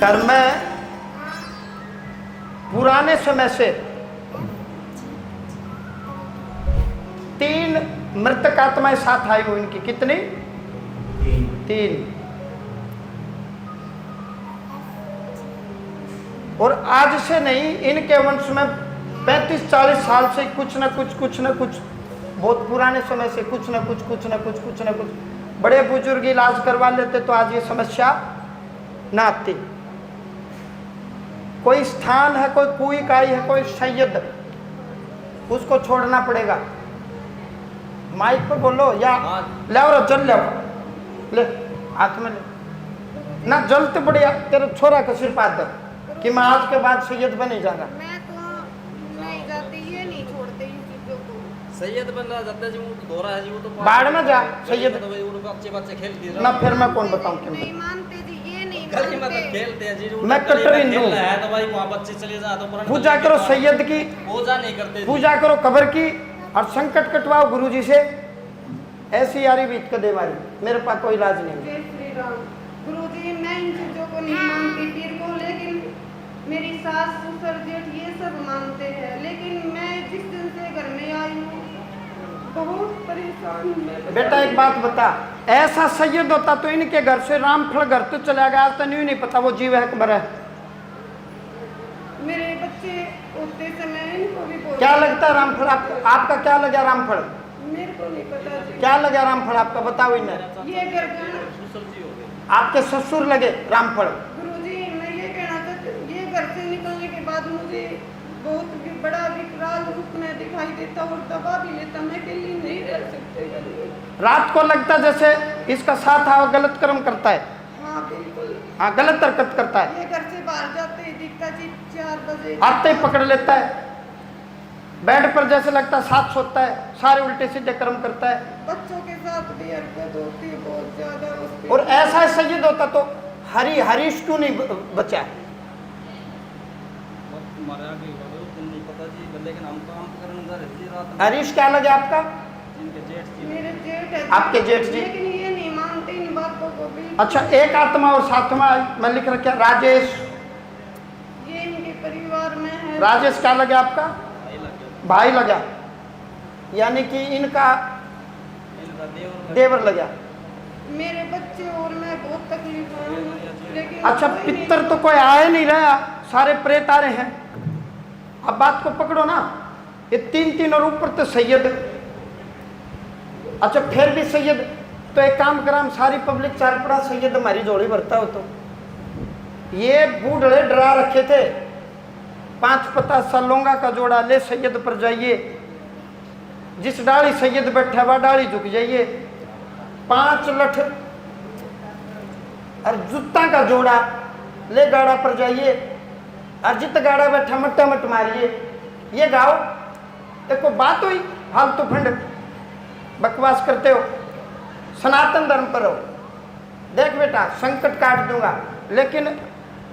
घर में पुराने समय से 3 मृतक आत्माएं साथ आई हुई। इनकी कितनी? 3। और आज से नहीं, इनके वंश में 35-40 साल से कुछ न कुछ बहुत पुराने समय से कुछ न कुछ बड़े बुजुर्ग इलाज करवा लेते तो आज ये समस्या ना आती। कोई स्थान है, कोई कुई काई है, कोई सैयद, उसको छोड़ना पड़ेगा। माइक पे बोलो या ले और जल ले हाथ में ले ना, जलते बढ़िया तेरे छोरा का सिर पात दर कि मैं आज के बाद सैयद बन नहीं जाऊंगा। मैं तो नहीं जाती, ये नहीं छोड़ते इन चीजों को। सैयद बन रहा जाता जी, वो तो धोरा है जी, वो तो बाढ़ में जा सैयद तो भाई वो बच्चे खेलते हैं ना, फिर मैं कौन बताऊं क्यों? नहीं मानते जी, ये नहीं गली में मानते। तो खेलते हैं जी, मैं कटरीन खेल हूँ। रहा है तो भाई वहाँ बच्चे चले जा तो पुराने पूजा करो सैयद की, पूजा नहीं करते जी। पूजा करो कब्र की, और संकट कटवाओ गुरुजी से। ऐसी यारी बीत कर दे मारी, मेरे पास कोई इलाज नहीं। जय श्री राम। गुरुजी मैं इन चीजों को नहीं मानती पीर को, लेकिन मेरी सास ससुर जेठ ये सब मानते हैं। लेकिन मैं जिस दिन से घर में आई हूँ बहुत परेशान हूँ। बेटा एक बात बता, ऐसा सैयद होता तो इनके घर से रामफल घर तो चला गया, आज तो नहीं पता वो जीव है कब्र है। मेरे बच्चे होते समय इनको भी बोल क्या लगता है रामफल आपको? आपका क्या लगा रामफल? मेरे को नहीं पता जी। क्या लगा रामफल आपका? बताओ इन्हें। ये घर का ससुर जी हो गए। आपके ससुर लगे रामफल। गुरुजी मैं ये कहना चाहती हूँ, ये घर से निकलने के बाद मुझे बहुत भी बड़ा विकराल रूप में दिखाई देता और दबा भी लेता। मैं अकेली नहीं रह सकती घर में। रात को लगता जैसे इसका साथ आओ गलत कर्म करता है। हाँ बिल्कुल। हाँ, गलत हरकत करता है। ये घर से बाहर जाते ही दिखता जी 4 बजे आते ही पकड़ लेता है। बेड पर जैसे लगता है साथ सोता है, सारे उल्टे सीधे कर्म करता है। बच्चों के साथ भी हरकत होती है बहुत ज्यादा उसकी। और ऐसा सैयद होता तो हरीश क्यों नहीं बचा? हमारे आगे नहीं पता जी, लेकिन हम काम करने जा रहे थे रात में। हरीश क्या लगे आपका? जिनके जेठ जी मेरे जेठ है। आपके जेठ जी? लेकिन ये नहीं मानते इन बातों को भी। अच्छा, एक आत्मा और सातवां मैं लिख रखा राजेश। ये इनके परिवार में है। राजेश क्या लगे आपका? भाई लगा, यानी कि इनका देवर लगा। मेरे बच्चे और मैं बहुत तकलीफ में हूँ, लेकिन अच्छा, कोई नहीं- पितर तो कोई आए नहीं रहा, सारे प्रेत आ रहे हैं। अब बात को पकड़ो ना, ये 3 और ऊपर तो सैयद। अच्छा, फिर भी सैयद तो एक काम करा, हम सारी पब्लिक चार पड़ा सैयद हमारी जोड़ी भरता हो तो। ये बूढ़े डरा रखे थे, 5 पता सलोंगा का जोड़ा ले सैयद पर जाइए, जिस डाली सैयद बैठा वह डाली झुक जाइए। 5 लठ और जूता का जोड़ा ले गाड़ा पर जाइए, और जित गाड़ा बैठा मट्टा मट मारिए। ये गाओ, देखो बात हुई, फालतू फंड बकवास करते हो, सनातन धर्म पर हो। देख बेटा, संकट काट दूंगा, लेकिन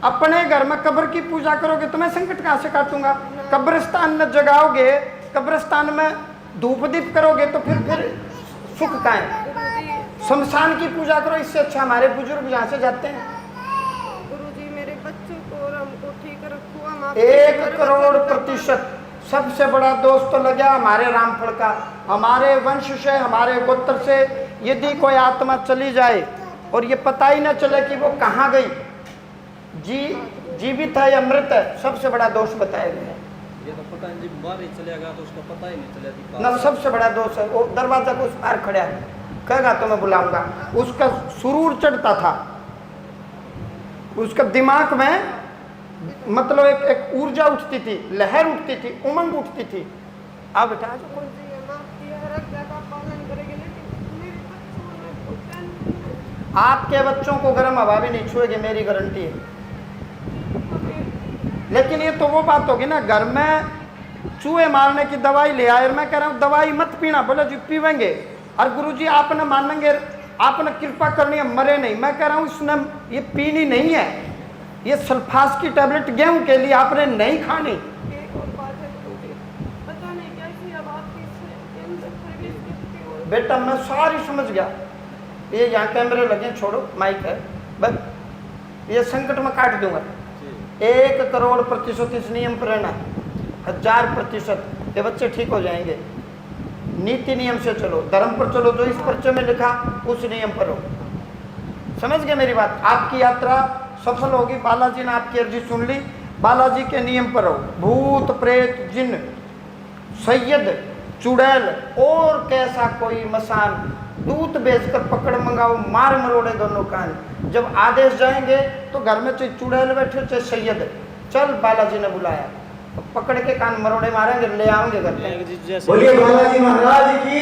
अपने घर में कब्र की पूजा करोगे तो मैं संकट कहाँ से काटूंगा? कब्रिस्तान में जगाओगे, कब्रिस्तान में धूप दीप करोगे तो फिर सुख का है। शमशान की पूजा करो, इससे अच्छा हमारे बुजुर्ग यहाँ से जाते हैं। गुरुजी मेरे बच्चों को और हमको ठीक रखो। हम आपके 1 घर करोड़ वचन का- प्रतिशत सबसे बड़ा दोष तो लगा हमारे रामफल का। हमारे वंश से, हमारे गोत्र से यदि कोई आत्मा चली जाए और ये पता ही ना चले कि वो कहाँ गई, जीवित है या मृत है, सबसे बड़ा दोष बताया गया। ये तो पता नहीं जी, बाहर ही चले गया तो उसका पता ही नहीं चला जी। ना, सबसे बड़ा दोष है वो दरवाजा को उस पार खड़ा है, कहेगा तो मैं बुलाऊंगा। उसका सुरूर चढ़ता था, उसका दिमाग में मतलब एक ऊर्जा उठती थी, लहर उठती थी, उमंग उठती थी। अब बेटा गुरुजी हम आपकी हर आज्ञा का पालन करेंगे, लेकिन मेरे बच्चों में बहुत टेंशन है। आपके बच्चों को गर्म हवा भी नहीं छुएगी, मेरी गारंटी है। लेकिन ये तो वो बात होगी ना, घर में चूहे मारने की दवाई ले आए और मैं कह रहा हूँ दवाई मत पीना, बोले जी पीवेंगे। और गुरुजी आपने मानेंगे, आपने कृपा करनी है, मरे नहीं। मैं कह रहा हूँ इसने ये पीनी नहीं है, ये सल्फास की टैबलेट गेहूं के लिए आपने नहीं खानी। एक और बात है गुरुजी, पता नहीं कैसी अब आपकी के अंदर प्रवेश करती हो। बेटा मैं सारी समझ गया, ये यहाँ कैमरे लगे, छोड़ो माइक है बस। ये संकट में काट दूंगा। जी 1,00,00,000% इस नियम पर रहना, 1000% ये बच्चे ठीक हो जाएंगे। नीति नियम से चलो, धर्म पर चलो, जो इस पर्चे में लिखा उस नियम पर हो। समझ गए मेरी बात? आपकी यात्रा सफल होगी। बालाजी ने आपकी अर्जी सुन ली, बालाजी के नियम पर हो। भूत प्रेत जिन सैयद चुड़ैल और कैसा कोई मसान, दूत भेजकर पकड़ मंगाओ, मार मरोड़े दोनों कान। जब आदेश जाएंगे तो घर में चाहे चुड़ैल बैठे चाहे सैयद, चल बालाजी ने बुलाया, तो पकड़ के कान मरोड़े मारेंगे, ले आओगे घर पे। बोलिए बालाजी महाराज की।